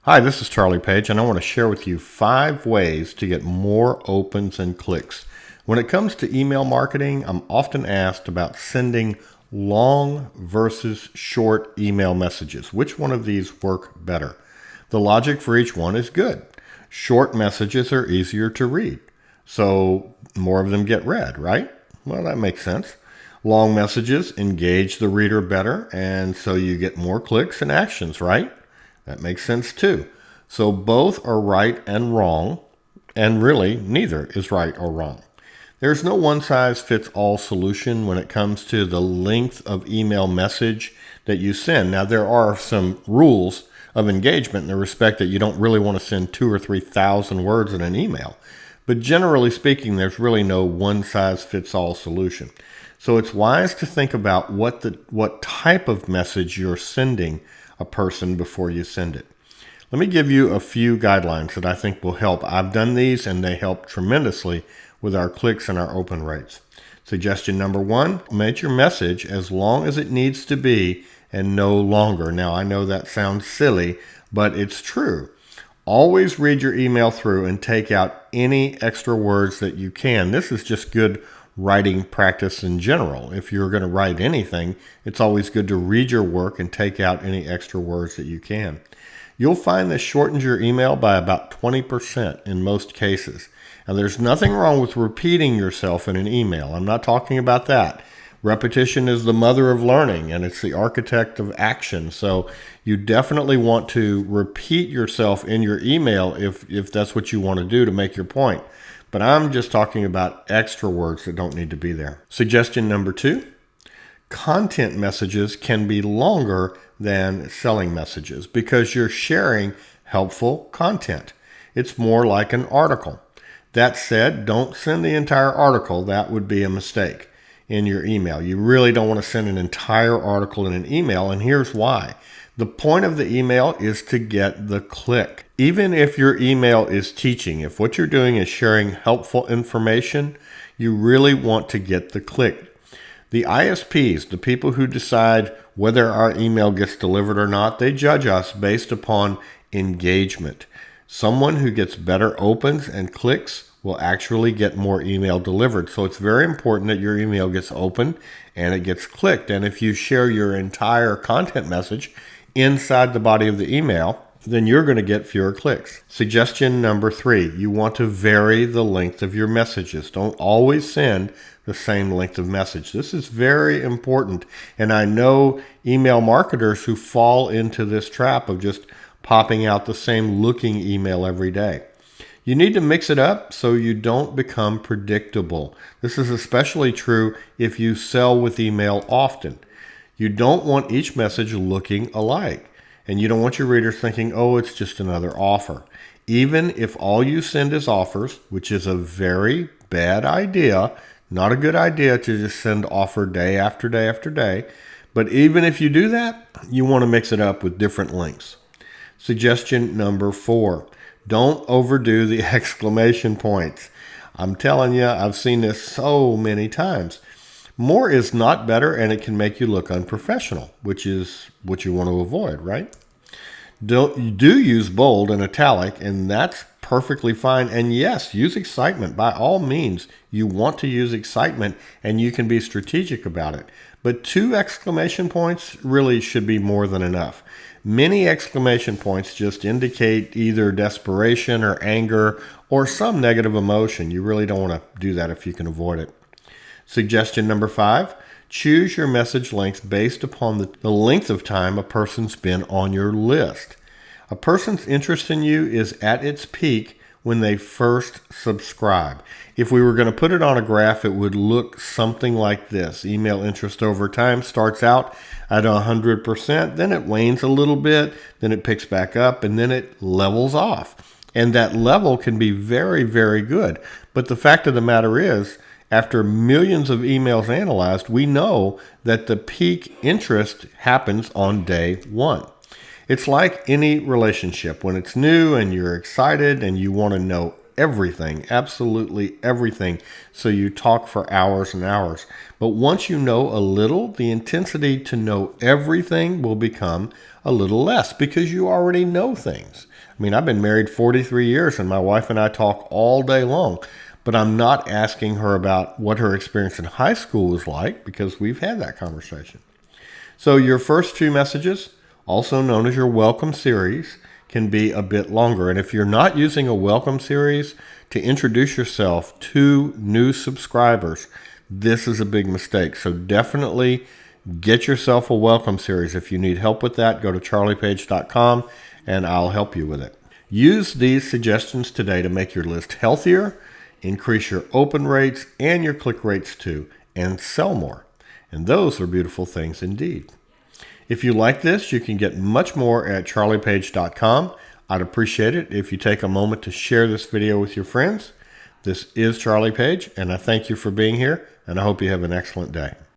Hi, this is Charlie Page, and I want to share with you 5 ways to get more opens and clicks. When it comes to email marketing, I'm often asked about sending long versus short email messages. Which one of these work better? The logic for each one is good. Short messages are easier to read, so more of them get read, right? Well, that makes sense. Long messages engage the reader better, and so you get more clicks and actions, right? That makes sense too. So both are right and wrong, and really neither is right or wrong. There's no one-size-fits-all solution when it comes to the length of email message that you send. Now, there are some rules of engagement in the respect that you don't really want to send 2,000 or 3,000 words in an email. But generally speaking, there's really no one-size-fits-all solution. So it's wise to think about what type of message you're sending a person before you send it. Let me give you a few guidelines that I think will help. I've done these and they help tremendously with our clicks and our open rates. Suggestion number 1, make your message as long as it needs to be and no longer. Now, I know that sounds silly, but it's true. Always read your email through and take out any extra words that you can. This is just good writing practice in general. If you're going to write anything, it's always good to read your work and take out any extra words that you can. You'll find this shortens your email by about 20% in most cases. Now, there's nothing wrong with repeating yourself in an email. I'm not talking about that. Repetition is the mother of learning, and it's the architect of action. So you definitely want to repeat yourself in your email if that's what you want to do to make your point. But I'm just talking about extra words that don't need to be there. Suggestion number 2, content messages can be longer than selling messages because you're sharing helpful content. It's more like an article. That said, don't send the entire article. That would be a mistake in your email. You really don't want to send an entire article in an email, and here's why. The point of the email is to get the click. Even if your email is teaching, if what you're doing is sharing helpful information, you really want to get the click. The ISPs, the people who decide whether our email gets delivered or not, they judge us based upon engagement. Someone who gets better opens and clicks will actually get more email delivered. So it's very important that your email gets opened and it gets clicked. And if you share your entire content message inside the body of the email, then you're going to get fewer clicks. Suggestion number 3, you want to vary the length of your messages. Don't always send the same length of message. This is very important. And I know email marketers who fall into this trap of just popping out the same looking email every day. You need to mix it up so you don't become predictable. This is especially true if you sell with email often. You don't want each message looking alike, and you don't want your readers thinking, oh, it's just another offer. Even if all you send is offers, which is a very bad idea, not a good idea to just send offer day after day after day, but even if you do that, you want to mix it up with different lengths. Suggestion number 4, don't overdo the exclamation points. I'm telling you, I've seen this so many times. More is not better, and it can make you look unprofessional, which is what you want to avoid, right? Do use bold and italic, and that's perfectly fine. And yes, use excitement. By all means, you want to use excitement, and you can be strategic about it. But 2 exclamation points really should be more than enough. Many exclamation points just indicate either desperation or anger or some negative emotion. You really don't want to do that if you can avoid it. Suggestion number 5, choose your message length based upon the length of time a person's been on your list. A person's interest in you is at its peak when they first subscribe. If we were going to put it on a graph, it would look something like this. Email interest over time starts out at 100%, then it wanes a little bit, then it picks back up, and then it levels off. And that level can be very, very good. But the fact of the matter is, after millions of emails analyzed, we know that the peak interest happens on day 1. It's like any relationship. When it's new and you're excited and you want to know everything, absolutely everything. So you talk for hours and hours. But once you know a little, the intensity to know everything will become a little less because you already know things. I mean, I've been married 43 years and my wife and I talk all day long, but I'm not asking her about what her experience in high school was like because we've had that conversation. So your first two messages, also known as your welcome series, can be a bit longer. And if you're not using a welcome series to introduce yourself to new subscribers, this is a big mistake. So definitely get yourself a welcome series. If you need help with that, go to charliepage.com and I'll help you with it. Use these suggestions today to make your list healthier, increase your open rates and your click rates too, and sell more. And those are beautiful things indeed. If you like this, you can get much more at charliepage.com. I'd appreciate it if you take a moment to share this video with your friends. This is Charlie Page, and I thank you for being here, and I hope you have an excellent day.